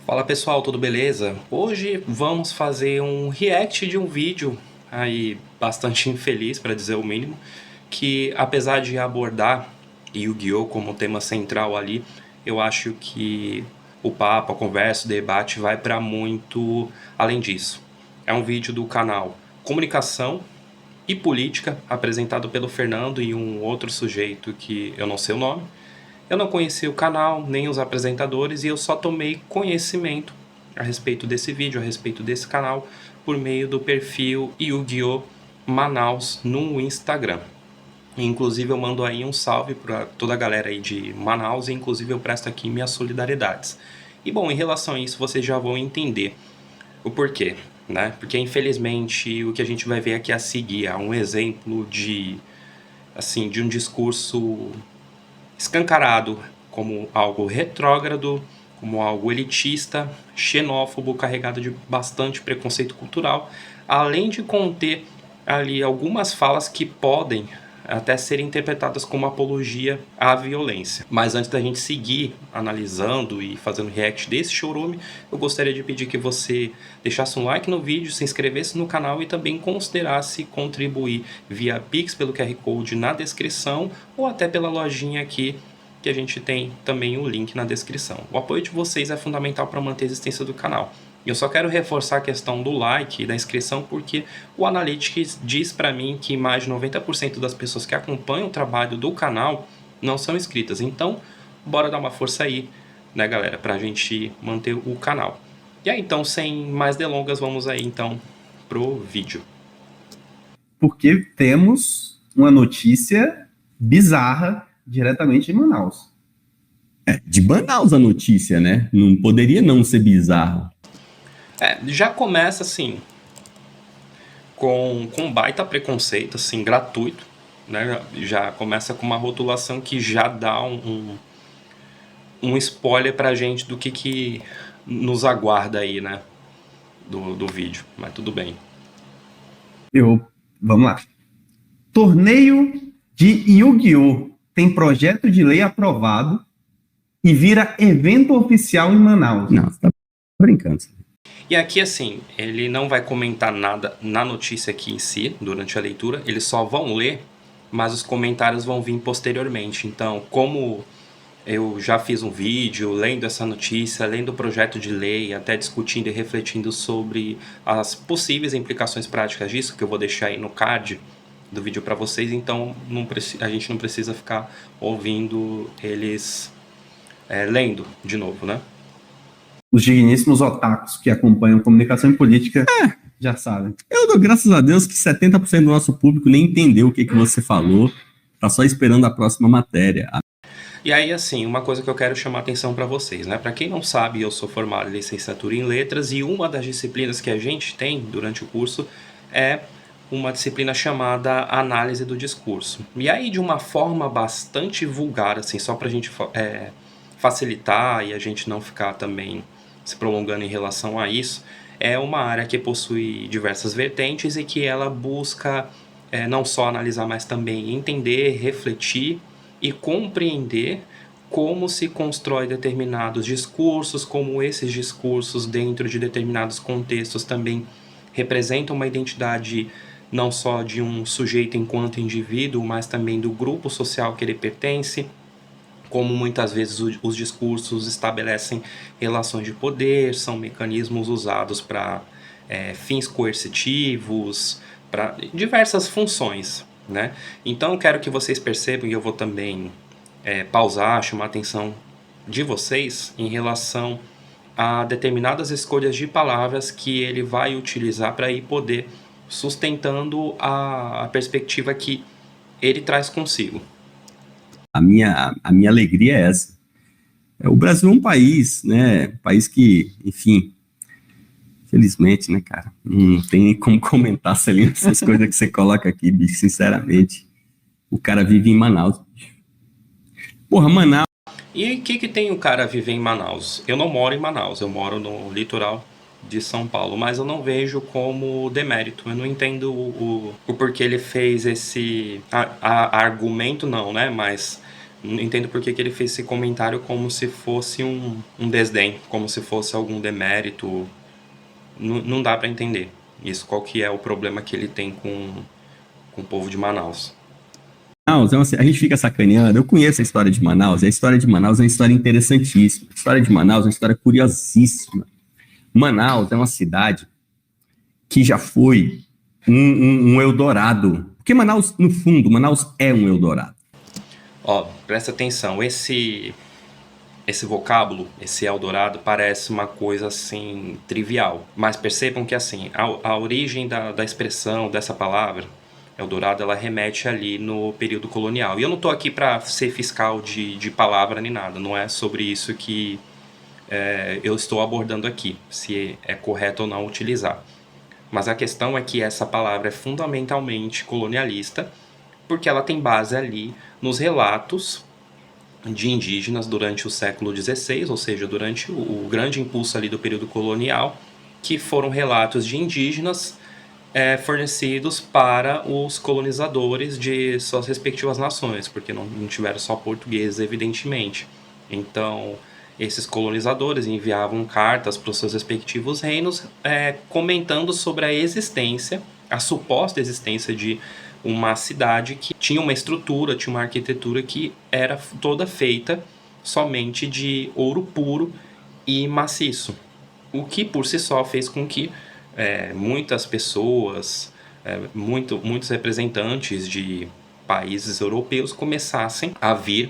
Fala pessoal, tudo beleza? Hoje vamos fazer um react de um vídeo aí bastante infeliz, para dizer o mínimo, que apesar de abordar Yu-Gi-Oh! Como tema central ali, eu acho que o papo, a conversa, o debate vai para muito além disso. É um vídeo do canal Comunicação e Política, apresentado pelo Fernando e um outro sujeito que eu não sei o nome. Eu não conhecia o canal, nem os apresentadores, e eu só tomei conhecimento a respeito desse vídeo, a respeito desse canal, por meio do perfil Yu-Gi-Oh! Manaus no Instagram. Inclusive eu mando aí um salve para toda a galera aí de Manaus, e inclusive eu presto aqui minhas solidariedades. E bom, em relação a isso vocês já vão entender o porquê, né? Porque infelizmente o que a gente vai ver aqui a seguir é um exemplo de, assim, de um discurso escancarado como algo retrógrado, como algo elitista, xenófobo, carregado de bastante preconceito cultural, além de conter ali algumas falas que podem até serem interpretadas como apologia à violência. Mas antes da gente seguir analisando e fazendo react desse chorume, eu gostaria de pedir que você deixasse um like no vídeo, se inscrevesse no canal e também considerasse contribuir via Pix pelo QR Code na descrição ou até pela lojinha aqui, que a gente tem também o link na descrição. O apoio de vocês é fundamental para manter a existência do canal. Eu só quero reforçar a questão do like e da inscrição porque o Analytics diz para mim que mais de 90% das pessoas que acompanham o trabalho do canal não são inscritas. Então, bora dar uma força aí, né, galera, pra gente manter o canal. E aí, então, sem mais delongas, vamos aí, então, pro vídeo. Porque temos uma notícia bizarra diretamente de Manaus. De Manaus a notícia, né? Não poderia não ser bizarro. Já começa, assim, com baita preconceito, assim, gratuito, né? Já começa com uma rotulação que já dá um spoiler pra gente do que nos aguarda aí, né? Do vídeo, mas tudo bem. Vamos lá. Torneio de Yu-Gi-Oh! Tem projeto de lei aprovado e vira evento oficial em Manaus. Não, você tá brincando. E aqui, assim, ele não vai comentar nada na notícia aqui em si, durante a leitura, eles só vão ler, mas os comentários vão vir posteriormente. Então, como eu já fiz um vídeo lendo essa notícia, lendo o projeto de lei, até discutindo e refletindo sobre as possíveis implicações práticas disso, que eu vou deixar aí no card do vídeo para vocês, então a gente não precisa ficar ouvindo eles lendo de novo, né? Os digníssimos otakus que acompanham comunicação e política já sabem. Eu dou graças a Deus que 70% do nosso público nem entendeu o que você falou, tá só esperando a próxima matéria. E aí, assim, uma coisa que eu quero chamar a atenção para vocês, né? Para quem não sabe, eu sou formado em licenciatura em letras e uma das disciplinas que a gente tem durante o curso é uma disciplina chamada análise do discurso. E aí, de uma forma bastante vulgar, assim, só para a gente facilitar e a gente não ficar também se prolongando em relação a isso, é uma área que possui diversas vertentes e que ela busca não só analisar, mas também entender, refletir e compreender como se constrói determinados discursos, como esses discursos dentro de determinados contextos também representam uma identidade não só de um sujeito enquanto indivíduo, mas também do grupo social que ele pertence, como muitas vezes os discursos estabelecem relações de poder, são mecanismos usados para fins coercitivos, para diversas funções, né? Então eu quero que vocês percebam, e eu vou também pausar, chamar a atenção de vocês em relação a determinadas escolhas de palavras que ele vai utilizar para ir poder sustentando a perspectiva que ele traz consigo. A minha alegria é essa. O Brasil é um país, né? Um país que, enfim, felizmente, né, cara? Não tem como comentar, Celino, essas coisas que você coloca aqui, bicho, sinceramente. O cara vive em Manaus, bicho. Porra, Manaus. E o que tem o cara viver em Manaus? Eu não moro em Manaus, eu moro no litoral de São Paulo, mas eu não vejo como demérito. Eu não entendo o porquê ele fez esse argumento, não, né? Mas Não entendo por que ele fez esse comentário como se fosse um desdém, como se fosse algum demérito. Não dá para entender isso, qual que é o problema que ele tem com o povo de Manaus. Manaus, a gente fica sacaneando. Eu conheço a história de Manaus, e a história de Manaus é uma história interessantíssima. A história de Manaus é uma história curiosíssima. Manaus é uma cidade que já foi um Eldorado. Porque Manaus, no fundo, Manaus é um Eldorado. Ó, presta atenção, esse vocábulo, esse Eldorado, parece uma coisa assim trivial. Mas percebam que assim, a origem da expressão dessa palavra, Eldorado, ela remete ali no período colonial. E eu não estou aqui para ser fiscal de palavra nem nada, não é sobre isso que eu estou abordando aqui, se é correto ou não utilizar. Mas a questão é que essa palavra é fundamentalmente colonialista, porque ela tem base ali nos relatos de indígenas durante o século XVI, ou seja, durante o grande impulso ali do período colonial, que foram relatos de indígenas fornecidos para os colonizadores de suas respectivas nações, porque não tiveram só portugueses, evidentemente. Então, esses colonizadores enviavam cartas para os seus respectivos reinos, comentando sobre a existência, a suposta existência de uma cidade que tinha uma estrutura, tinha uma arquitetura que era toda feita somente de ouro puro e maciço. O que por si só fez com que muitas pessoas, muitos representantes de países europeus começassem a vir,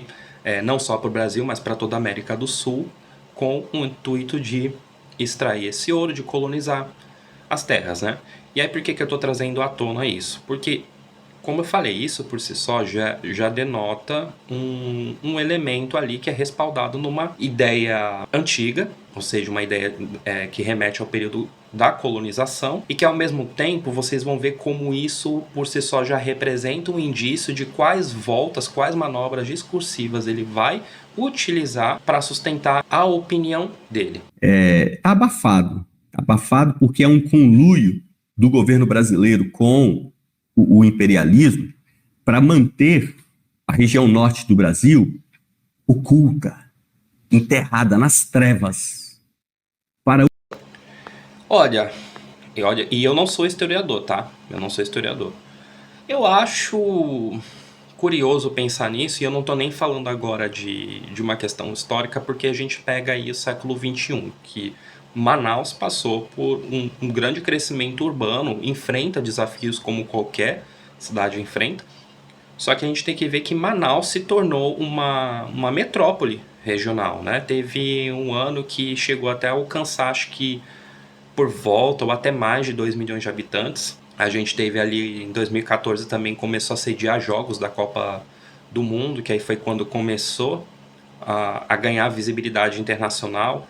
não só para o Brasil, mas para toda a América do Sul, com o intuito de extrair esse ouro, de colonizar as terras, né? E aí por que eu estou trazendo à tona isso? Porque, como eu falei, isso por si só já denota um elemento ali que é respaldado numa ideia antiga, ou seja, uma ideia que remete ao período da colonização, e que ao mesmo tempo vocês vão ver como isso por si só já representa um indício de quais voltas, quais manobras discursivas ele vai utilizar para sustentar a opinião dele. Abafado porque é um conluio do governo brasileiro com o imperialismo para manter a região norte do Brasil oculta, enterrada nas trevas. Olha, e eu não sou historiador, tá? Eu não sou historiador. Eu acho curioso pensar nisso, e eu não tô nem falando agora de uma questão histórica, porque a gente pega aí o século XXI, que Manaus passou por um grande crescimento urbano, enfrenta desafios como qualquer cidade enfrenta, só que a gente tem que ver que Manaus se tornou uma metrópole regional, né? Teve um ano que chegou até a alcançar, acho que por volta ou até mais de 2 milhões de habitantes. A gente teve ali em 2014 também começou a sediar jogos da Copa do Mundo, que aí foi quando começou a ganhar visibilidade internacional.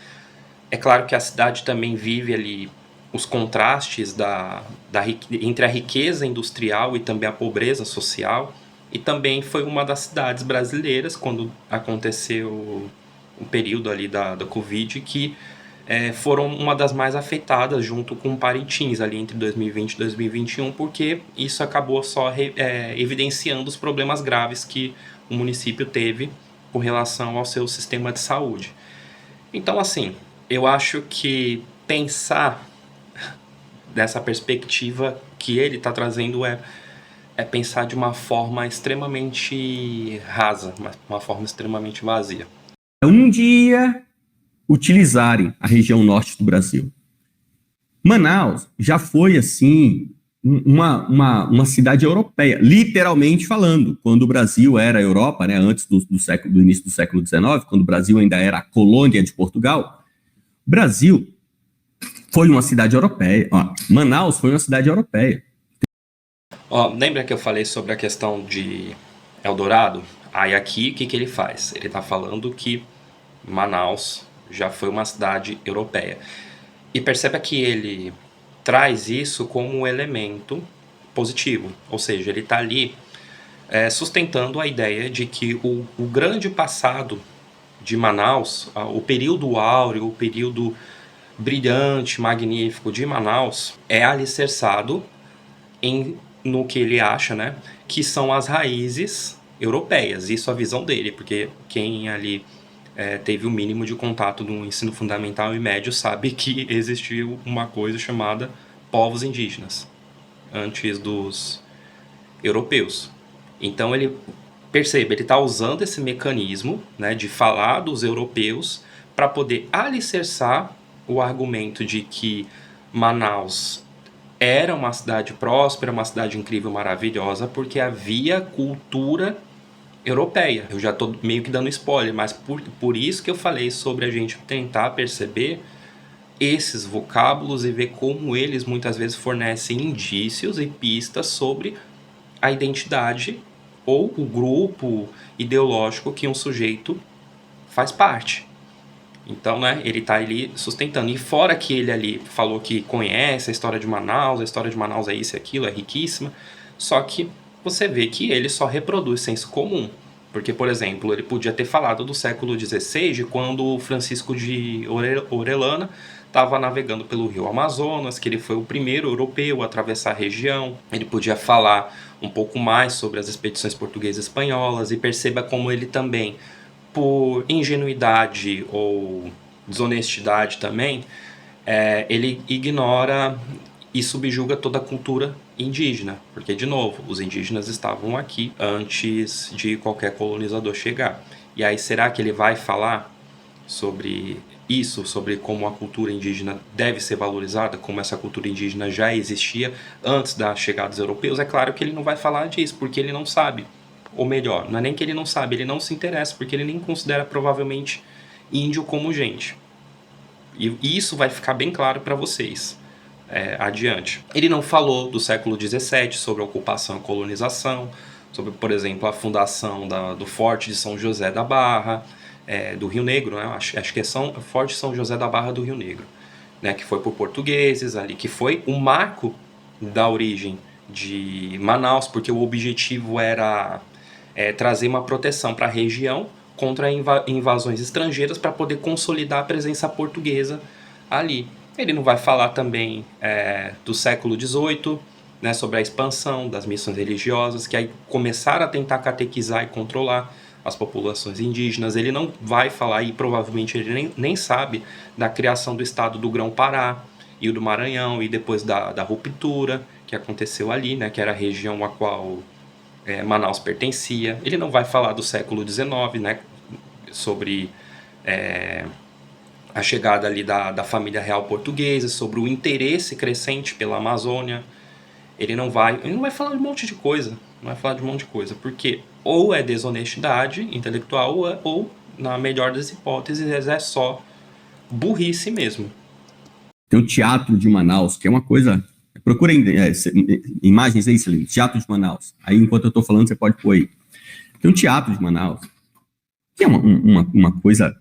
É claro que a cidade também vive ali os contrastes entre a riqueza industrial e também a pobreza social. E também foi uma das cidades brasileiras, quando aconteceu o período ali da Covid, que foram uma das mais afetadas junto com Parintins ali entre 2020 e 2021, porque isso acabou só evidenciando os problemas graves que o município teve com relação ao seu sistema de saúde. Então, assim, eu acho que pensar dessa perspectiva que ele está trazendo é pensar de uma forma extremamente rasa, uma forma extremamente vazia. Um dia utilizarem a região norte do Brasil. Manaus já foi, assim, uma cidade europeia, literalmente falando. Quando o Brasil era a Europa, né, antes do início do século XIX, quando o Brasil ainda era a colônia de Portugal, o Brasil foi uma cidade europeia. Manaus foi uma cidade europeia. Lembra que eu falei sobre a questão de Eldorado? Aí aqui, o que ele faz? Ele está falando que Manaus já foi uma cidade europeia. E perceba que ele traz isso como um elemento positivo. Ou seja, ele está ali sustentando a ideia de que o grande passado de Manaus, o período áureo, o período brilhante, magnífico de Manaus, é alicerçado no que ele acha, né, que são as raízes europeias. Isso é a visão dele, porque quem ali teve o mínimo de contato no ensino fundamental e médio sabe que existiu uma coisa chamada povos indígenas antes dos europeus. Então ele percebe, ele está usando esse mecanismo, né, de falar dos europeus para poder alicerçar o argumento de que Manaus era uma cidade próspera, uma cidade incrível, maravilhosa, porque havia cultura europeia. Eu já estou meio que dando spoiler, mas por isso que eu falei sobre a gente tentar perceber esses vocábulos e ver como eles muitas vezes fornecem indícios e pistas sobre a identidade ou o grupo ideológico que um sujeito faz parte. Então, né, ele está ali sustentando. E fora que ele ali falou que conhece a história de Manaus é isso e aquilo, é riquíssima, só que você vê que ele só reproduz senso comum. Porque, por exemplo, ele podia ter falado do século XVI, de quando Francisco de Orellana estava navegando pelo rio Amazonas, que ele foi o primeiro europeu a atravessar a região. Ele podia falar um pouco mais sobre as expedições portuguesas e espanholas, e perceba como ele também, por ingenuidade ou desonestidade também, ele ignora e subjuga toda a cultura indígena, porque, de novo, os indígenas estavam aqui antes de qualquer colonizador chegar. E aí, será que ele vai falar sobre isso, sobre como a cultura indígena deve ser valorizada, como essa cultura indígena já existia antes da chegada dos europeus? É claro que ele não vai falar disso, porque ele não sabe. Ou melhor, não é nem que ele não sabe, ele não se interessa, porque ele nem considera provavelmente índio como gente. E isso vai ficar bem claro para vocês adiante. Ele não falou do século XVII, sobre a ocupação e colonização, sobre, por exemplo, a fundação do Forte de São José da Barra, do Rio Negro, né? acho que é Forte São José da Barra do Rio Negro, né? Que foi por portugueses ali, que foi um marco da origem de Manaus, porque o objetivo era trazer uma proteção para a região contra invasões estrangeiras para poder consolidar a presença portuguesa ali. Ele não vai falar também do século XVIII, né, sobre a expansão das missões religiosas, que aí começaram a tentar catequizar e controlar as populações indígenas. Ele não vai falar, e provavelmente ele nem sabe, da criação do estado do Grão-Pará e o do Maranhão, e depois da ruptura que aconteceu ali, né, que era a região a qual Manaus pertencia. Ele não vai falar do século XIX, né, sobre a chegada ali da família real portuguesa, sobre o interesse crescente pela Amazônia. Ele não vai falar de um monte de coisa, porque ou é desonestidade intelectual ou, na melhor das hipóteses, é só burrice mesmo. Tem o Teatro de Manaus, que é uma coisa... Procurem imagens aí, Celino, Teatro de Manaus. Aí, enquanto eu estou falando, você pode pôr aí. Tem o Teatro de Manaus, que é uma coisa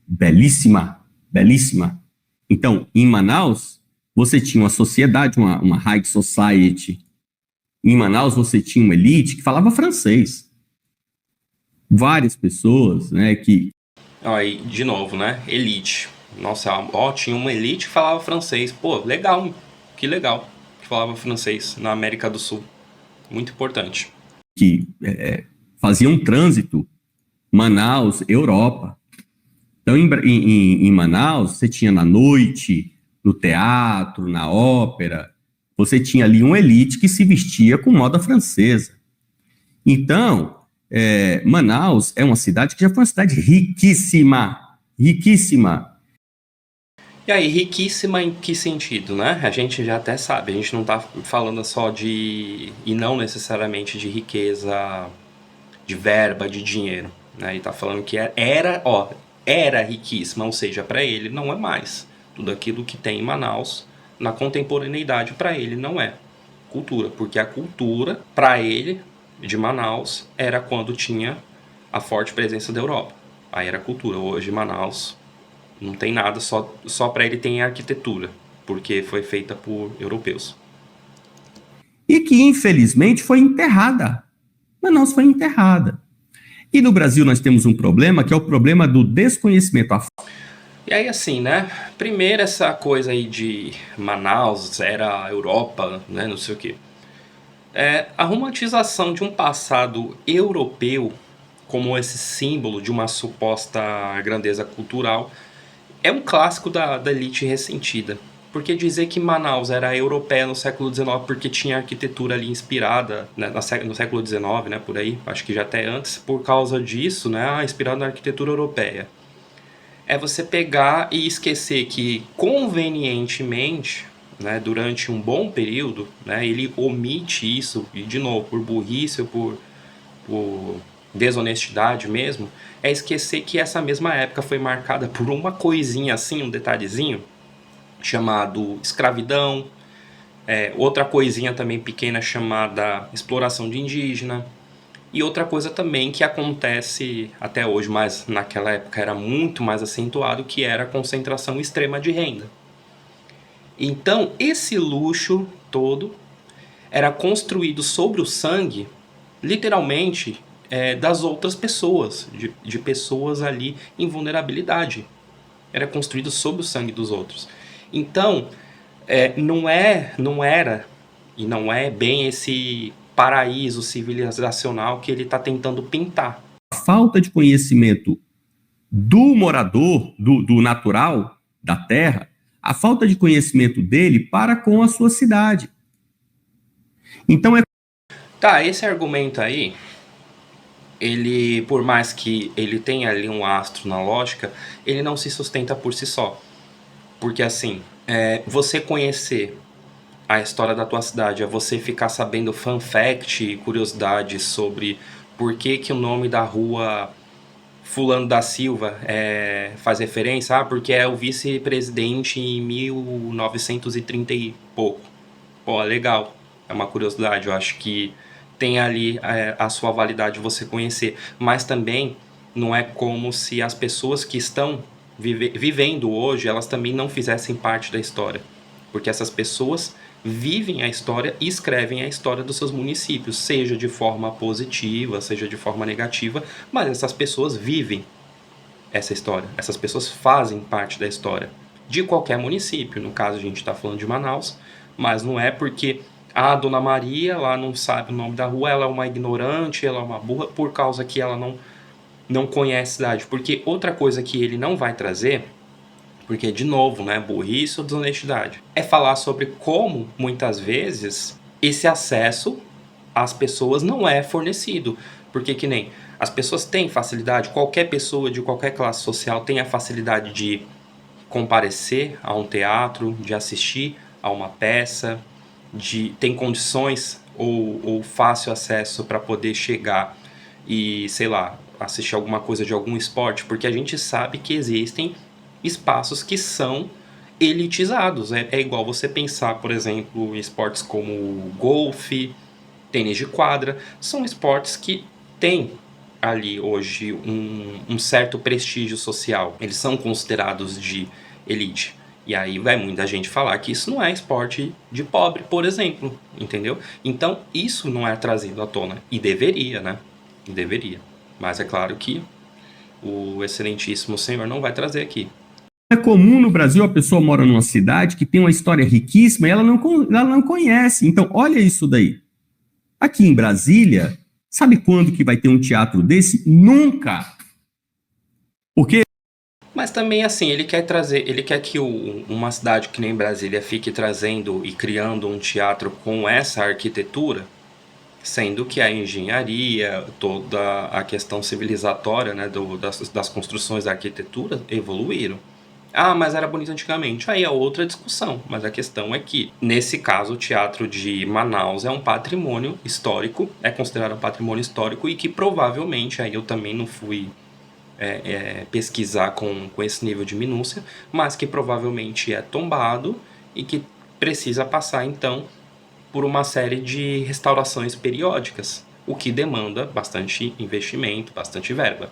belíssima, belíssima. Então, em Manaus, você tinha uma sociedade, uma high society. Em Manaus, você tinha uma elite que falava francês. Várias pessoas, né, que... Aí, de novo, né, elite. Nossa, tinha uma elite que falava francês. Pô, legal, que legal que falava francês na América do Sul. Muito importante. Que faziam um trânsito Manaus, Europa. Então, em Manaus, você tinha na noite, no teatro, na ópera, você tinha ali uma elite que se vestia com moda francesa. Então, Manaus é uma cidade que já foi uma cidade riquíssima, riquíssima. E aí, riquíssima em que sentido, né? A gente já até sabe, a gente não está falando só e não necessariamente de riqueza, de verba, de dinheiro, né? Ele está falando que era riquíssima, ou seja, para ele não é mais. Tudo aquilo que tem em Manaus, na contemporaneidade, para ele não é cultura, porque a cultura, para ele, de Manaus, era quando tinha a forte presença da Europa. Aí era cultura. Hoje, Manaus não tem nada, só para ele tem arquitetura, porque foi feita por europeus. E que, infelizmente, foi enterrada. Manaus foi enterrada. E no Brasil nós temos um problema, que é o problema do desconhecimento. E aí, assim, né? Primeiro, essa coisa aí de Manaus era a Europa, né? Não sei o quê. A romantização de um passado europeu como esse símbolo de uma suposta grandeza cultural é um clássico da elite ressentida. Porque dizer que Manaus era europeia no século XIX porque tinha arquitetura ali inspirada, né, no século XIX, né, por aí, acho que já até antes, por causa disso, né, inspirado na arquitetura europeia. É você pegar e esquecer que, convenientemente, né, durante um bom período, né, ele omite isso, e de novo, por burrice ou por desonestidade mesmo, é esquecer que essa mesma época foi marcada por uma coisinha assim, um detalhezinho, chamado escravidão, outra coisinha também pequena chamada exploração de indígena, e outra coisa também que acontece até hoje, mas naquela época era muito mais acentuado, que era a concentração extrema de renda. Então, esse luxo todo era construído sobre o sangue, literalmente, das outras pessoas, de pessoas ali em vulnerabilidade. Era construído sobre o sangue dos outros. Então, não era e não é bem esse paraíso civilizacional que ele está tentando pintar. A falta de conhecimento do morador, do natural, da terra, a falta de conhecimento dele para com a sua cidade. Então Tá, esse argumento aí, ele, por mais que ele tenha ali um astro na lógica, ele não se sustenta por si só. Porque assim, você conhecer a história da tua cidade, é você ficar sabendo fun fact, curiosidades sobre por que o nome da rua Fulano da Silva faz referência, porque é o vice-presidente em 1930 e pouco. Pô, legal, é uma curiosidade, eu acho que tem ali a sua validade você conhecer, mas também não é como se as pessoas que estão vivendo hoje, elas também não fizessem parte da história, porque essas pessoas vivem a história e escrevem a história dos seus municípios, seja de forma positiva, seja de forma negativa, mas essas pessoas vivem essa história, essas pessoas fazem parte da história de qualquer município. No caso a gente está falando de Manaus, mas não é porque a Dona Maria lá não sabe o nome da rua, ela é uma ignorante, ela é uma burra, por causa que ela não conhece a cidade. Porque outra coisa que ele não vai trazer, porque de novo, né, burrice ou desonestidade, é falar sobre como muitas vezes esse acesso às pessoas não é fornecido. Porque que nem as pessoas têm facilidade, qualquer pessoa de qualquer classe social tem a facilidade de comparecer a um teatro, de assistir a uma peça, tem condições ou fácil acesso para poder chegar e, sei lá, assistir alguma coisa de algum esporte, porque a gente sabe que existem espaços que são elitizados. É igual você pensar, por exemplo, em esportes como golfe, tênis de quadra, são esportes que têm ali hoje um certo prestígio social. Eles são considerados de elite. E aí vai muita gente falar que isso não é esporte de pobre, por exemplo, entendeu? Então isso não é trazido à tona. E deveria, né? Deveria. Mas é claro que o excelentíssimo senhor não vai trazer aqui. É comum no Brasil, a pessoa mora numa cidade que tem uma história riquíssima e ela não conhece. Então, olha isso daí. Aqui em Brasília, sabe quando que vai ter um teatro desse? Nunca! Porque... Mas também, assim, ele quer que uma cidade que nem Brasília fique trazendo e criando um teatro com essa arquitetura, sendo que a engenharia, toda a questão civilizatória, né, das construções da arquitetura evoluíram. Ah, mas era bonito antigamente. Aí é outra discussão. Mas a questão é que, nesse caso, o Teatro de Manaus é um patrimônio histórico, é considerado um patrimônio histórico e que provavelmente, aí eu também não fui pesquisar com esse nível de minúcia, mas que provavelmente é tombado e que precisa passar, então, por uma série de restaurações periódicas, o que demanda bastante investimento, bastante verba.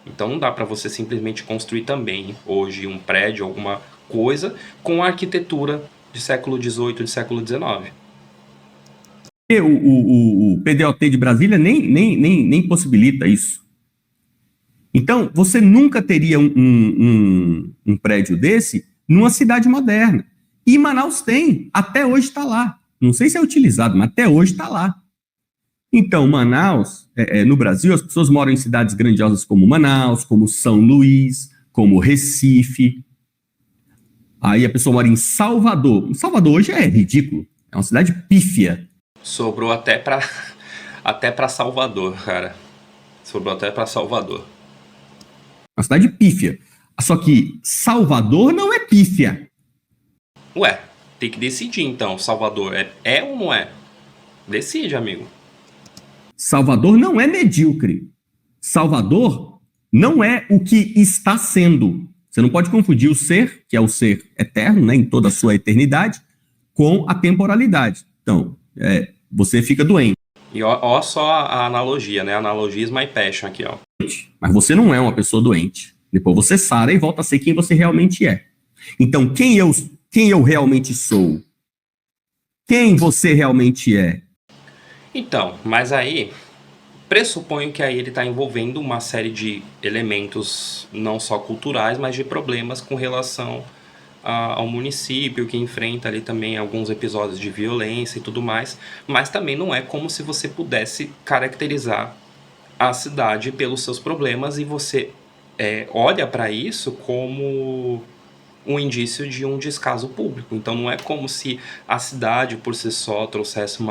Então não dá para você simplesmente construir também hoje um prédio, alguma coisa, com a arquitetura de século XVIII, de século XIX. O PDOT de Brasília nem possibilita isso. Então, você nunca teria um prédio desse numa cidade moderna. E Manaus tem, até hoje está lá. Não sei se é utilizado, mas até hoje está lá. Então, Manaus, no Brasil, as pessoas moram em cidades grandiosas como Manaus, como São Luís, como Recife. Aí a pessoa mora em Salvador. Salvador hoje é ridículo. É uma cidade pífia. Sobrou até pra Salvador, cara. Sobrou até pra Salvador. Uma cidade pífia. Só que Salvador não é pífia. Ué, tem que decidir então. Salvador é ou não é? Decide, amigo. Salvador não é medíocre. Salvador não é o que está sendo. Você não pode confundir o ser, que é o ser eterno, né, em toda a sua eternidade, com a temporalidade. Então, você fica doente. E ó só a analogia, né? Analogia is my passion aqui, ó. Mas você não é uma pessoa doente. Depois você sara e volta a ser quem você realmente é. Então, quem eu realmente sou? Quem você realmente é? Então, mas aí, pressuponho que aí ele está envolvendo uma série de elementos não só culturais, mas de problemas com relação ao município, que enfrenta ali também alguns episódios de violência e tudo mais, mas também não é como se você pudesse caracterizar a cidade pelos seus problemas e você olha para isso como um indício de um descaso público. Então não é como se a cidade por si só trouxesse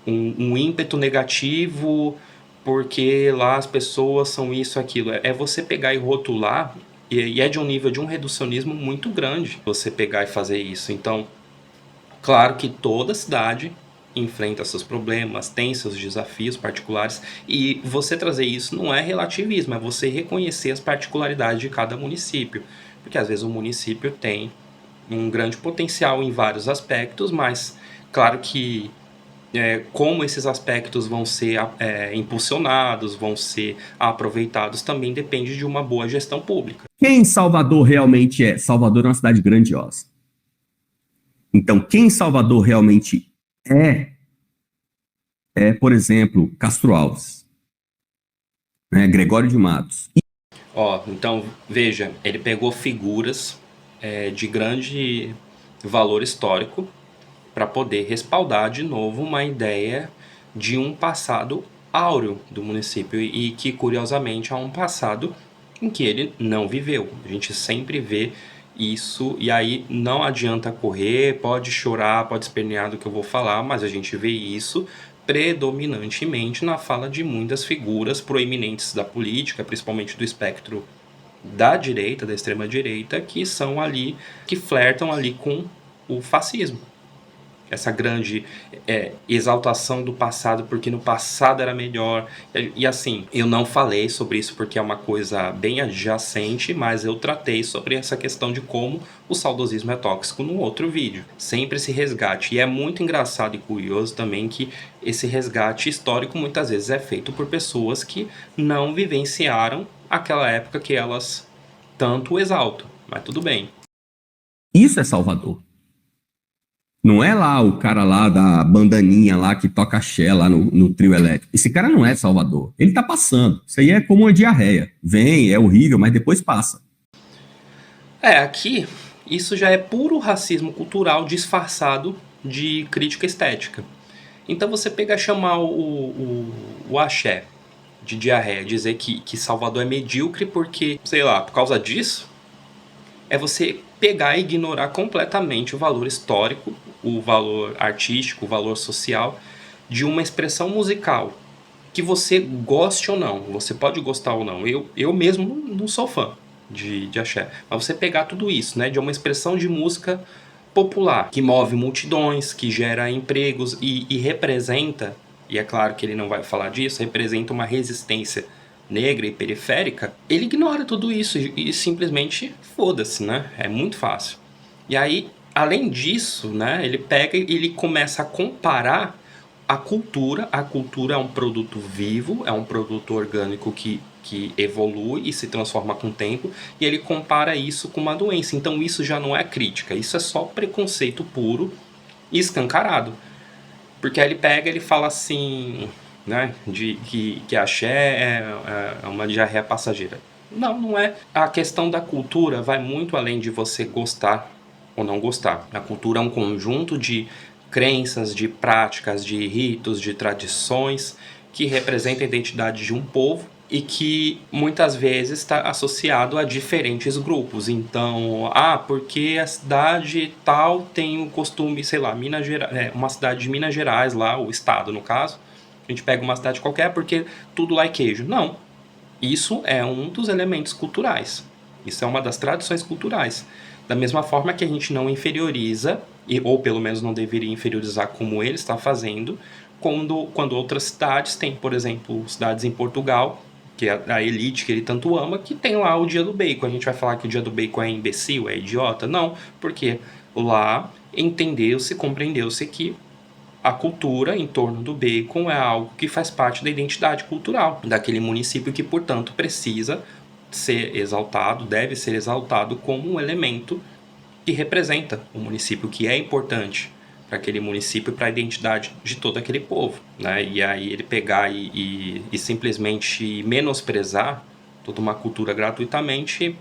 um ímpeto negativo porque lá as pessoas são isso, aquilo. É você pegar e rotular, e é de um nível de um reducionismo muito grande você pegar e fazer isso. Então, claro que toda cidade enfrenta seus problemas, tem seus desafios particulares, e você trazer isso não é relativismo, é você reconhecer as particularidades de cada município, porque às vezes o município tem um grande potencial em vários aspectos, mas claro que como esses aspectos vão ser impulsionados, vão ser aproveitados, também depende de uma boa gestão pública. Quem Salvador realmente é? Salvador é uma cidade grandiosa. Então, quem Salvador realmente é, por exemplo, Castro Alves, né, Gregório de Matos. Então, veja, ele pegou figuras de grande valor histórico para poder respaldar de novo uma ideia de um passado áureo do município e que, curiosamente, é um passado em que ele não viveu. A gente sempre vê isso e aí não adianta correr, pode chorar, pode espernear do que eu vou falar, mas a gente vê isso predominantemente na fala de muitas figuras proeminentes da política, principalmente do espectro da direita, da extrema-direita, que são ali, que flertam ali com o fascismo. Essa grande exaltação do passado, porque no passado era melhor. E assim, eu não falei sobre isso porque é uma coisa bem adjacente, mas eu tratei sobre essa questão de como o saudosismo é tóxico num outro vídeo. Sempre esse resgate. E é muito engraçado e curioso também que esse resgate histórico muitas vezes é feito por pessoas que não vivenciaram aquela época que elas tanto exaltam. Mas tudo bem. Isso é Salvador. Não é lá o cara lá da bandaninha lá que toca axé lá no trio elétrico. Esse cara não é Salvador. Ele tá passando. Isso aí é como uma diarreia. Vem, é horrível, mas depois passa. Aqui, isso já é puro racismo cultural disfarçado de crítica estética. Então você pega e chamar o axé de diarreia, dizer que Salvador é medíocre porque, sei lá, por causa disso, é você pegar e ignorar completamente o valor histórico, o valor artístico, o valor social de uma expressão musical que você goste ou não. Você pode gostar ou não. Eu mesmo não sou fã de axé. Mas você pegar tudo isso, né, de uma expressão de música popular que move multidões, que gera empregos e representa, e é claro que ele não vai falar disso, representa uma resistência negra e periférica, ele ignora tudo isso e simplesmente foda-se, né? É muito fácil. E aí, além disso, né, ele pega e ele começa a comparar a cultura. A cultura é um produto vivo, é um produto orgânico que evolui e se transforma com o tempo, e ele compara isso com uma doença. Então isso já não é crítica, isso é só preconceito puro e escancarado. Porque aí ele pega e ele fala assim, né, que axé é uma diarreia passageira. Não é. A questão da cultura vai muito além de você gostar ou não gostar. A cultura é um conjunto de crenças, de práticas, de ritos, de tradições que representam a identidade de um povo e que muitas vezes está associado a diferentes grupos. Então, porque a cidade tal tem o costume, sei lá, Minas Gerais, uma cidade de Minas Gerais lá, o estado no caso, a gente pega uma cidade qualquer porque tudo lá é queijo. Não, isso é um dos elementos culturais. Isso é uma das tradições culturais. Da mesma forma que a gente não inferioriza, ou pelo menos não deveria inferiorizar como ele está fazendo, quando outras cidades têm, por exemplo, cidades em Portugal, que é a elite que ele tanto ama, que tem lá o dia do bacon. A gente vai falar que o dia do bacon é imbecil, é idiota? Não, porque lá entendeu-se, compreendeu-se que a cultura em torno do bacon é algo que faz parte da identidade cultural daquele município que, portanto, precisa ser exaltado, deve ser exaltado como um elemento que representa o município, que é importante para aquele município e para a identidade de todo aquele povo, né? E aí ele pegar e simplesmente menosprezar toda uma cultura gratuitamente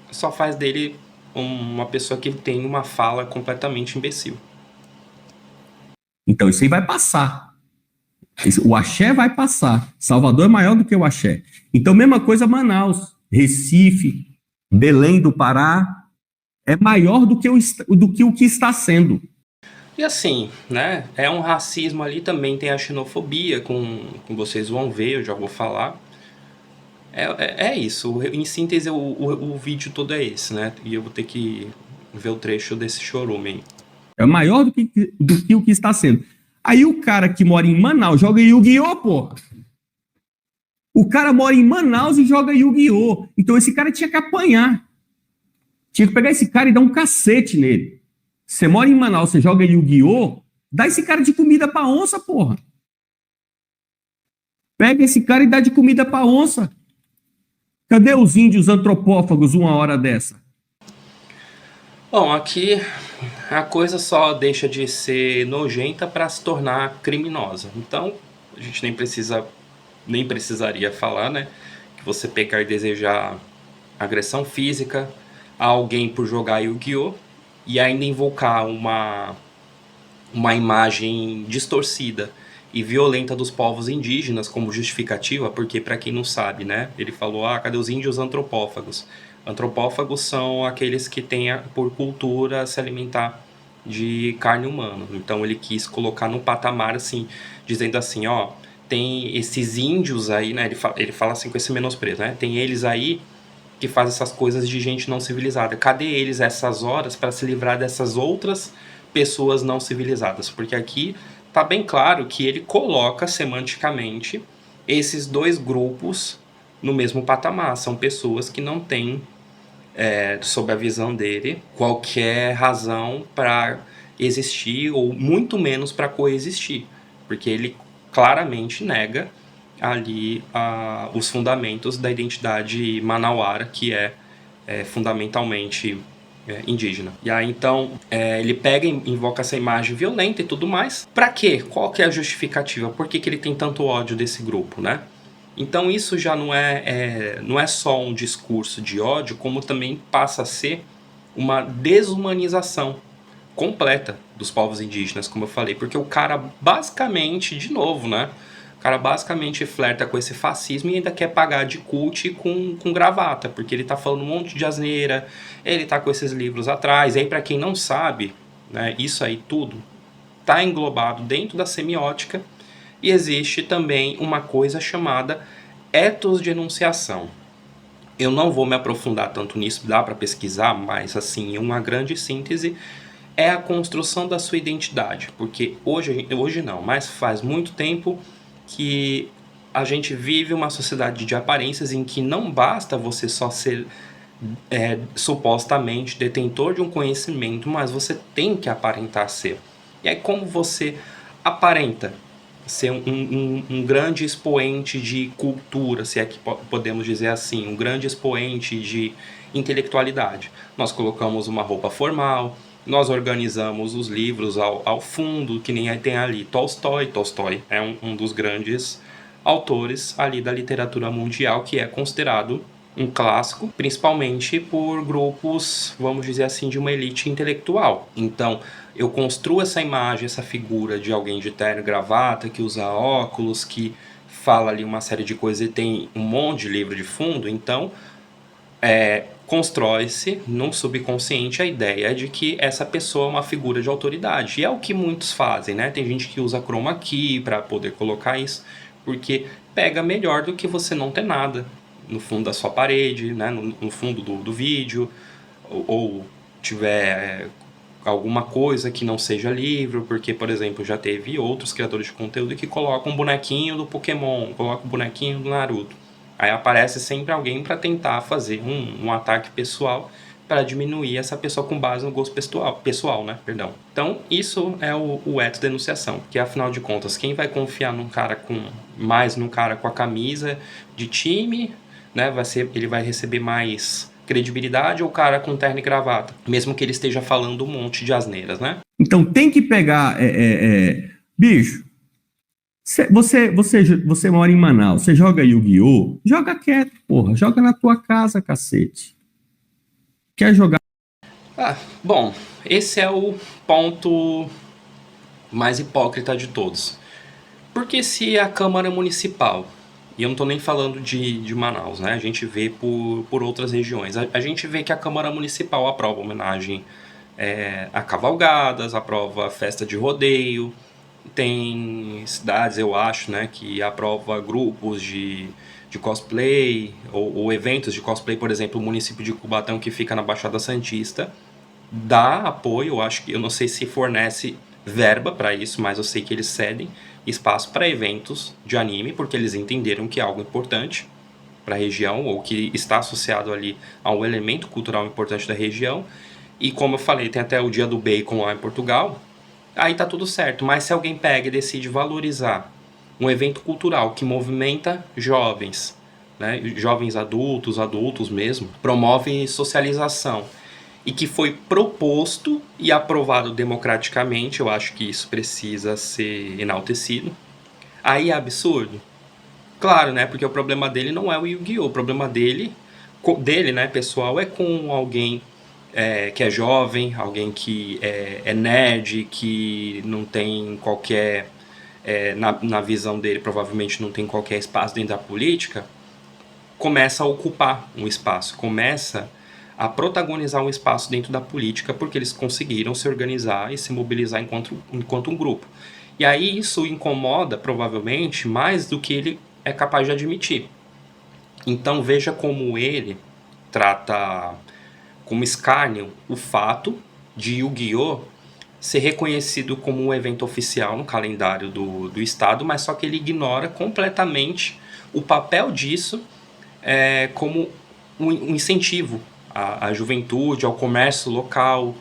só faz dele uma pessoa que tem uma fala completamente imbecil. Então, isso aí vai passar. O axé vai passar. Salvador é maior do que o axé. Então, mesma coisa Manaus, Recife, Belém do Pará, é maior do que o que está sendo. E assim, né, é um racismo ali, também tem a xenofobia, com vocês vão ver, eu já vou falar. É isso, em síntese o vídeo todo é esse, né, e eu vou ter que ver o trecho desse chorume aí. É maior do que o que está sendo. Aí o cara que mora em Manaus joga Yu-Gi-Oh, porra! O cara mora em Manaus e joga Yu-Gi-Oh! Então esse cara tinha que apanhar. Tinha que pegar esse cara e dar um cacete nele. Você mora em Manaus, você joga Yu-Gi-Oh! Dá esse cara de comida pra onça, porra! Pega esse cara e dá de comida pra onça. Cadê os índios antropófagos uma hora dessa? Bom, aqui a coisa só deixa de ser nojenta para se tornar criminosa. Então, a gente nem precisaria falar, né, que você pegar e desejar agressão física a alguém por jogar Yu-Gi-Oh! E ainda invocar uma imagem distorcida e violenta dos povos indígenas como justificativa, porque para quem não sabe, né, ele falou, cadê os índios antropófagos? Antropófagos são aqueles que têm por cultura se alimentar de carne humana. Então ele quis colocar num patamar assim, dizendo assim, tem esses índios aí, né, ele fala assim com esse menosprezo, né, tem eles aí que fazem essas coisas de gente não civilizada. Cadê eles essas horas para se livrar dessas outras pessoas não civilizadas? Porque aqui tá bem claro que ele coloca semanticamente esses dois grupos no mesmo patamar. São pessoas que não têm, sob a visão dele, qualquer razão para existir ou muito menos para coexistir. Porque ele claramente nega ali os fundamentos da identidade manauara, que é fundamentalmente indígena. E aí então ele pega e invoca essa imagem violenta e tudo mais. Pra quê? Qual que é a justificativa? Por que ele tem tanto ódio desse grupo, né? Então isso já não é só um discurso de ódio, como também passa a ser uma desumanização completa dos povos indígenas, como eu falei, porque o cara basicamente, de novo, né? O cara basicamente flerta com esse fascismo e ainda quer pagar de cult com gravata, porque ele tá falando um monte de asneira, ele tá com esses livros atrás. E aí, pra quem não sabe, né, isso aí tudo tá englobado dentro da semiótica, e existe também uma coisa chamada ethos de enunciação. Eu não vou me aprofundar tanto nisso, dá para pesquisar, mas assim, uma grande síntese é a construção da sua identidade, porque hoje não, mas faz muito tempo que a gente vive uma sociedade de aparências em que não basta você só ser supostamente detentor de um conhecimento, mas você tem que aparentar ser. E aí como você aparenta ser um grande expoente de cultura, se é que podemos dizer assim, um grande expoente de intelectualidade? Nós colocamos uma roupa formal, nós organizamos os livros ao fundo, que nem tem ali Tolstói. Tolstói é um dos grandes autores ali da literatura mundial, que é considerado um clássico, principalmente por grupos, vamos dizer assim, de uma elite intelectual. Então, eu construo essa imagem, essa figura de alguém de terno e gravata, que usa óculos, que fala ali uma série de coisas e tem um monte de livro de fundo. Então, constrói-se no subconsciente a ideia de que essa pessoa é uma figura de autoridade. E é o que muitos fazem, né? Tem gente que usa chroma key para poder colocar isso, porque pega melhor do que você não ter nada no fundo da sua parede, né? No fundo do vídeo, ou tiver alguma coisa que não seja livro, porque, por exemplo, já teve outros criadores de conteúdo que colocam um bonequinho do Pokémon, colocam um bonequinho do Naruto. Aí aparece sempre alguém para tentar fazer um ataque pessoal para diminuir essa pessoa com base no gosto pessoal, né? Perdão. Então, isso é o eto denunciação, que afinal de contas, quem vai confiar num cara com a camisa de time, né? Ele vai receber mais credibilidade, ou o cara com terno e gravata, mesmo que ele esteja falando um monte de asneiras, né? Então tem que pegar, bicho, você mora em Manaus, você joga Yu-Gi-Oh? Joga quieto, porra, joga na tua casa, cacete. Quer jogar? Bom, esse é o ponto mais hipócrita de todos. Porque se a Câmara Municipal, e eu não estou nem falando de Manaus, né? A gente vê por outras regiões. A gente vê que a Câmara Municipal aprova homenagem a cavalgadas, aprova festa de rodeio. Tem cidades, eu acho, né, que aprova grupos de cosplay ou eventos de cosplay. Por exemplo, o município de Cubatão, que fica na Baixada Santista, dá apoio, eu não sei se fornece verba para isso, mas eu sei que eles cedem espaço para eventos de anime, porque eles entenderam que é algo importante para a região, ou que está associado ali a um elemento cultural importante da região. E como eu falei, tem até o Dia do Bacon lá em Portugal, aí tá tudo certo. Mas se alguém pega e decide valorizar um evento cultural que movimenta jovens, né, jovens adultos mesmo, promove socialização, e que foi proposto e aprovado democraticamente, eu acho que isso precisa ser enaltecido. Aí é absurdo? Claro, né? Porque o problema dele não é o Yu-Gi-Oh! O problema dele, né, pessoal, é com alguém que é jovem, alguém que é nerd, que não tem qualquer... na visão dele, provavelmente não tem qualquer espaço dentro da política, começa a ocupar um espaço, começa a protagonizar um espaço dentro da política, porque eles conseguiram se organizar e se mobilizar enquanto um grupo. E aí isso incomoda, provavelmente, mais do que ele é capaz de admitir. Então veja como ele trata como escárnio o fato de Yu-Gi-Oh! Ser reconhecido como um evento oficial no calendário do Estado, mas só que ele ignora completamente o papel disso como um incentivo à juventude, ao comércio local,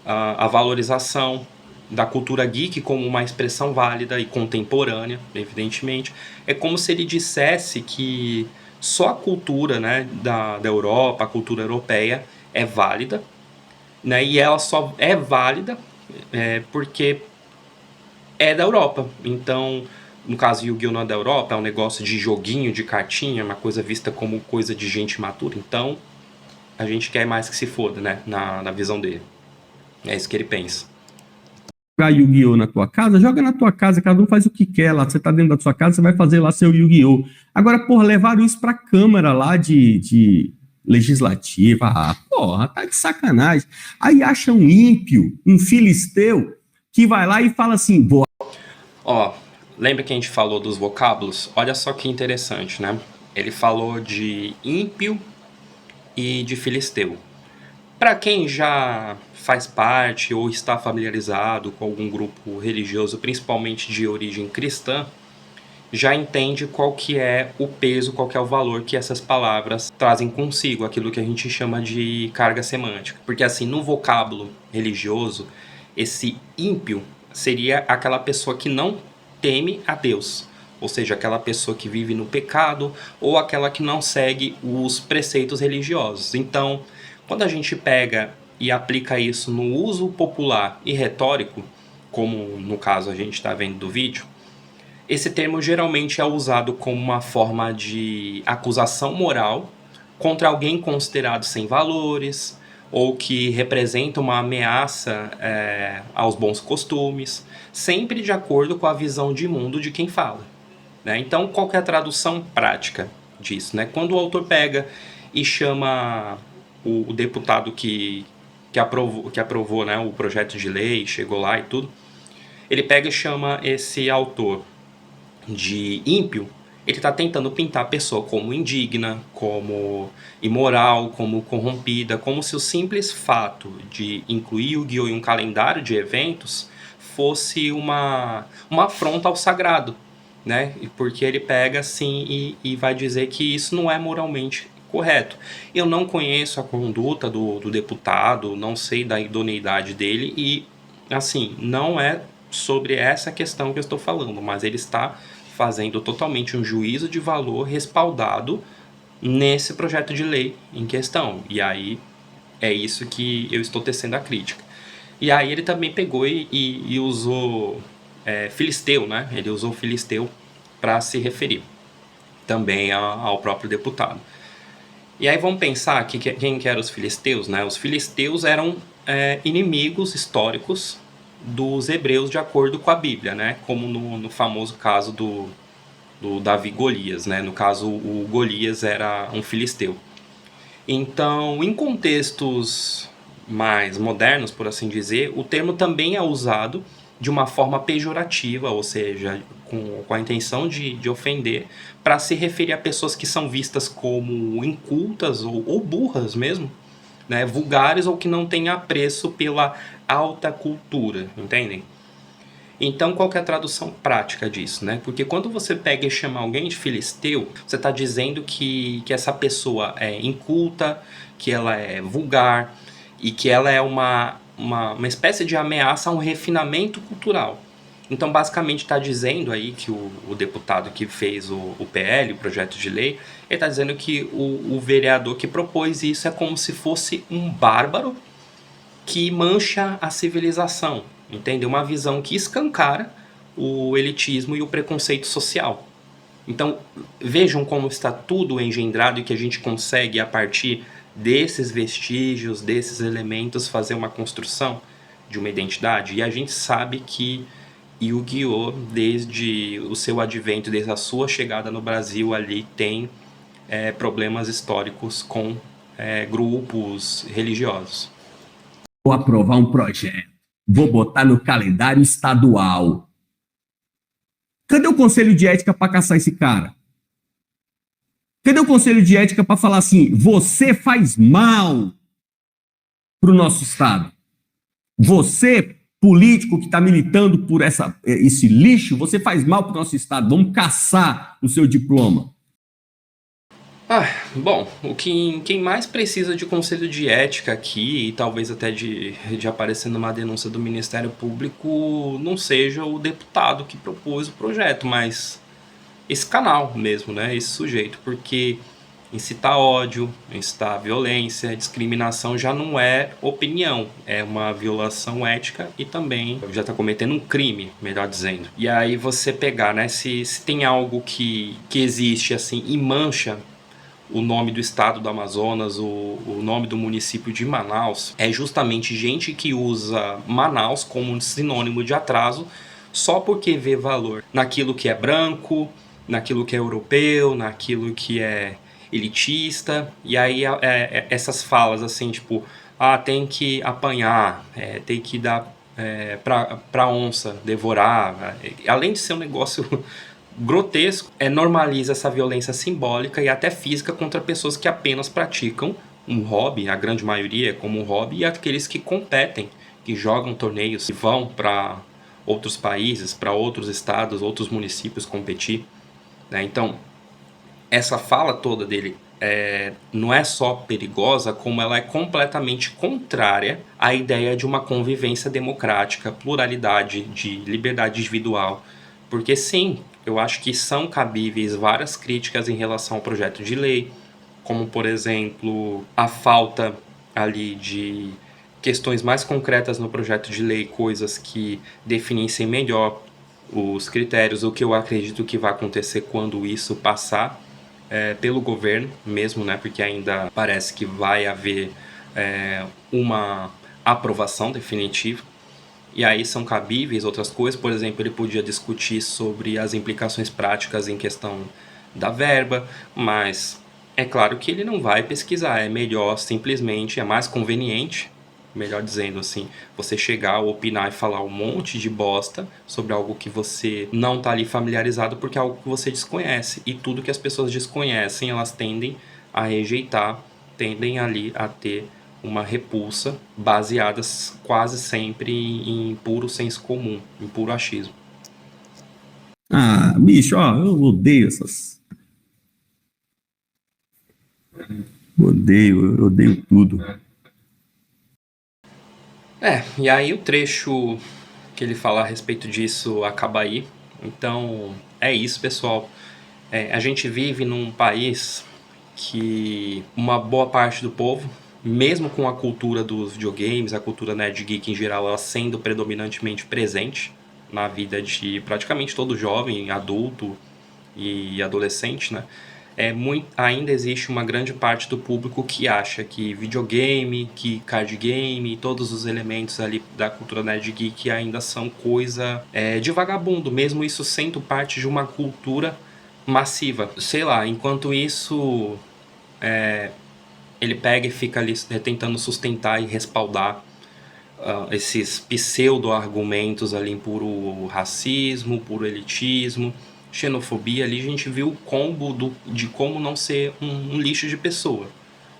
à valorização da cultura geek como uma expressão válida e contemporânea, evidentemente. É como se ele dissesse que só a cultura, né, da Europa, a cultura europeia, é válida, né, e ela só é válida porque é da Europa. Então, no caso, Yu-Gi-Oh! Não é da Europa, é um negócio de joguinho, de cartinha, uma coisa vista como coisa de gente matura. Então, a gente quer mais que se foda, né? Na visão dele. É isso que ele pensa. Jogar Yu-Gi-Oh! Na tua casa, joga na tua casa, cada um faz o que quer lá. Você tá dentro da sua casa, você vai fazer lá seu Yu-Gi-Oh! Agora, porra, levaram isso pra Câmara lá de Legislativa. Ah, porra, tá de sacanagem. Aí acha um ímpio, um filisteu, que vai lá e fala assim, Ó, lembra que a gente falou dos vocábulos? Olha só que interessante, né? Ele falou de ímpio e de filisteu. Para quem já faz parte ou está familiarizado com algum grupo religioso, principalmente de origem cristã, já entende qual que é o peso, qual que é o valor que essas palavras trazem consigo, aquilo que a gente chama de carga semântica. Porque assim, no vocábulo religioso, esse ímpio seria aquela pessoa que não teme a Deus, ou seja, aquela pessoa que vive no pecado ou aquela que não segue os preceitos religiosos. Então, quando a gente pega e aplica isso no uso popular e retórico, como no caso a gente está vendo do vídeo, esse termo geralmente é usado como uma forma de acusação moral contra alguém considerado sem valores, ou que representa uma ameaça aos bons costumes, sempre de acordo com a visão de mundo de quem fala, né? Então, qual que é a tradução prática disso, né? Quando o autor pega e chama o deputado que aprovou, né, o projeto de lei, chegou lá e tudo, ele pega e chama esse autor de ímpio, ele está tentando pintar a pessoa como indigna, como imoral, como corrompida, como se o simples fato de incluir Yu-Gi-Oh! Em um calendário de eventos fosse uma afronta ao sagrado, né? Porque ele pega assim e vai dizer que isso não é moralmente correto. Eu não conheço a conduta do deputado, não sei da idoneidade dele e, assim, não é sobre essa questão que eu estou falando, mas ele está fazendo totalmente um juízo de valor respaldado nesse projeto de lei em questão. E aí é isso que eu estou tecendo a crítica. E aí ele também pegou e usou filisteu, né? Ele usou filisteu para se referir também ao próprio deputado. E aí vamos pensar que quem que eram os filisteus, né? Os filisteus eram inimigos históricos dos hebreus de acordo com a Bíblia, né? Como no famoso caso do Davi e Golias, né? No caso, o Golias era um filisteu. Então, em contextos mais modernos, por assim dizer, o termo também é usado de uma forma pejorativa, ou seja, com a intenção de ofender, para se referir a pessoas que são vistas como incultas ou burras mesmo, né, vulgares ou que não têm apreço pela alta cultura, entendem? Então, qual que é a tradução prática disso, né? Porque quando você pega e chama alguém de filisteu, você está dizendo que essa pessoa é inculta, que ela é vulgar e que ela é uma espécie de ameaça a um refinamento cultural. Então, basicamente, está dizendo aí que o deputado que fez o PL, o projeto de lei, ele está dizendo que o vereador que propôs isso é como se fosse um bárbaro que mancha a civilização, entendeu? Uma visão que escancara o elitismo e o preconceito social. Então, vejam como está tudo engendrado e que a gente consegue, a partir desses vestígios, desses elementos, fazer uma construção de uma identidade. E a gente sabe que Yu-Gi-Oh!, desde o seu advento, desde a sua chegada no Brasil, ali tem problemas históricos com grupos religiosos. Vou aprovar um projeto, vou botar no calendário estadual. Cadê o conselho de ética para caçar esse cara? Cadê o conselho de ética para falar assim, você faz mal para o nosso estado? Você, político que está militando por esse lixo, você faz mal para o nosso estado, vamos caçar o seu diploma. Bom, quem mais precisa de conselho de ética aqui, e talvez até de aparecer numa denúncia do Ministério Público, não seja o deputado que propôs o projeto, mas esse canal mesmo, né? Esse sujeito, porque incitar ódio, incitar violência, discriminação já não é opinião, é uma violação ética e também já está cometendo um crime, melhor dizendo. E aí você pegar, né? Se tem algo que existe assim e mancha o nome do estado do Amazonas, o nome do município de Manaus, é justamente gente que usa Manaus como um sinônimo de atraso só porque vê valor naquilo que é branco, naquilo que é europeu, naquilo que é elitista. E aí essas falas assim, tipo, tem que apanhar, tem que dar pra onça devorar, além de ser um negócio grotesco, normaliza essa violência simbólica e até física contra pessoas que apenas praticam um hobby, a grande maioria é como um hobby, e aqueles que competem, que jogam torneios, e vão para outros países, para outros estados, outros municípios competir, né? Então, essa fala toda dele não é só perigosa, como ela é completamente contrária à ideia de uma convivência democrática, pluralidade, de liberdade individual. Porque sim, eu acho que são cabíveis várias críticas em relação ao projeto de lei, como, por exemplo, a falta ali de questões mais concretas no projeto de lei, coisas que definissem melhor os critérios, o que eu acredito que vai acontecer quando isso passar. pelo governo mesmo, né? Porque ainda parece que vai haver uma aprovação definitiva. E aí são cabíveis outras coisas, por exemplo, ele podia discutir sobre as implicações práticas em questão da verba, mas é claro que ele não vai pesquisar, é melhor simplesmente, é mais conveniente, melhor dizendo assim, você chegar, opinar e falar um monte de bosta sobre algo que você não tá ali familiarizado porque é algo que você desconhece. E tudo que as pessoas desconhecem, elas tendem a rejeitar, tendem ali a ter uma repulsa baseadas quase sempre em puro senso comum, em puro achismo. Ah, bicho, ó, eu odeio essas. Eu odeio tudo. E aí o trecho que ele fala a respeito disso acaba aí. Então, é isso, pessoal. A gente vive num país que uma boa parte do povo, mesmo com a cultura dos videogames, a cultura nerd geek em geral, ela sendo predominantemente presente na vida de praticamente todo jovem, adulto e adolescente, né? Ainda existe uma grande parte do público que acha que videogame, que card game, todos os elementos ali da cultura nerd geek ainda são coisa de vagabundo, mesmo isso sendo parte de uma cultura massiva. Sei lá, enquanto isso ele pega e fica ali tentando sustentar e respaldar esses pseudo-argumentos ali em puro racismo, puro elitismo, xenofobia. Ali a gente viu o combo de como não ser um lixo de pessoa.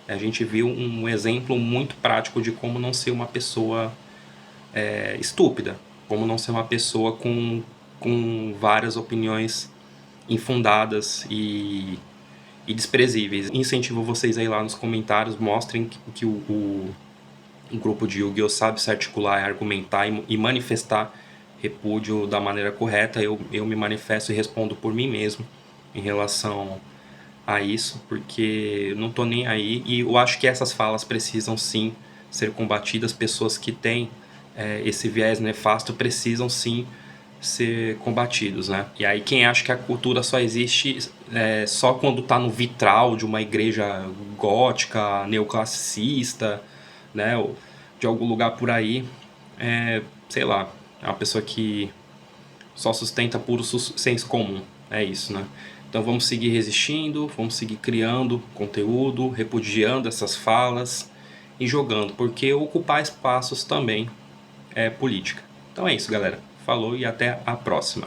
A gente viu um exemplo muito prático de como não ser uma pessoa estúpida, como não ser uma pessoa com várias opiniões infundadas e desprezíveis. Incentivo vocês aí lá nos comentários, mostrem que o grupo de Yu-Gi-Oh! Sabe se articular, argumentar e manifestar repúdio da maneira correta. Eu me manifesto e respondo por mim mesmo em relação a isso, porque não tô nem aí. E eu acho que essas falas precisam sim ser combatidas. Pessoas que têm esse viés nefasto precisam sim ser combatidos, né? E aí quem acha que a cultura só existe só quando tá no vitral de uma igreja gótica, neoclassicista, né? Ou de algum lugar por aí, sei lá, é uma pessoa que só sustenta puro senso comum. É isso, né? Então vamos seguir resistindo, vamos seguir criando conteúdo, repudiando essas falas e jogando, porque ocupar espaços também é política. Então é isso, galera. Falou e até a próxima.